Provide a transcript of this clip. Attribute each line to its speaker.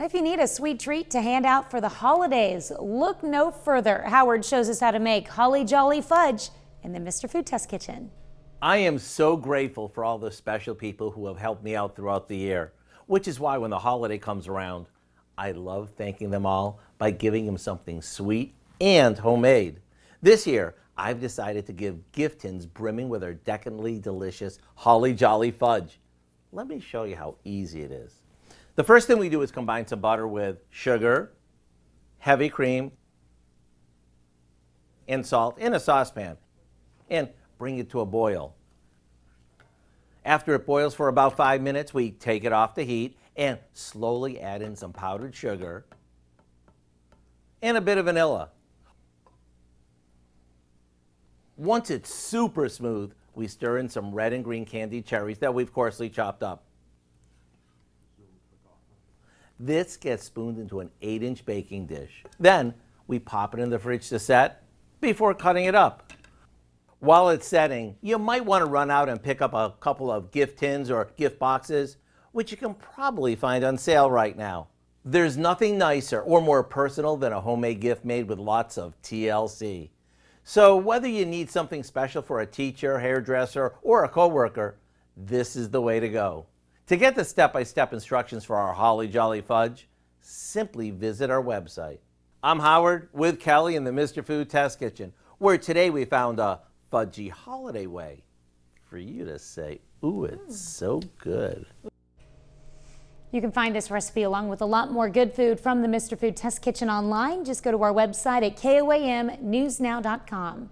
Speaker 1: If you need a sweet treat to hand out for the holidays, look no further. Howard shows us how to make Holly Jolly Fudge in the Mr. Food Test Kitchen.
Speaker 2: I am so grateful for all the special people who have helped me out throughout the year, which is why when the holiday comes around, I love thanking them all by giving them something sweet and homemade. This year, I've decided to give gift tins brimming with our decadently delicious Holly Jolly Fudge. Let me show you how easy it is. The first thing we do is combine some butter with sugar, heavy cream, and salt in a saucepan, and bring it to a boil. After it boils for about 5 minutes, we take it off the heat and slowly add in some powdered sugar and a bit of vanilla. Once it's super smooth, we stir in some red and green candied cherries that we've coarsely chopped up. This gets spooned into an 8-inch baking dish. Then we pop it in the fridge to set before cutting it up. While it's setting, you might want to run out and pick up a couple of gift tins or gift boxes, which you can probably find on sale right now. There's nothing nicer or more personal than a homemade gift made with lots of TLC. So whether you need something special for a teacher, hairdresser, or a coworker, this is the way to go. To get the step-by-step instructions for our Holly Jolly Fudge, simply visit our website. I'm Howard with Kelly in the Mr. Food Test Kitchen, where today we found a fudgy holiday way for you to say, ooh, it's so good.
Speaker 1: You can find this recipe along with a lot more good food from the Mr. Food Test Kitchen online. Just go to our website at KOAMnewsnow.com.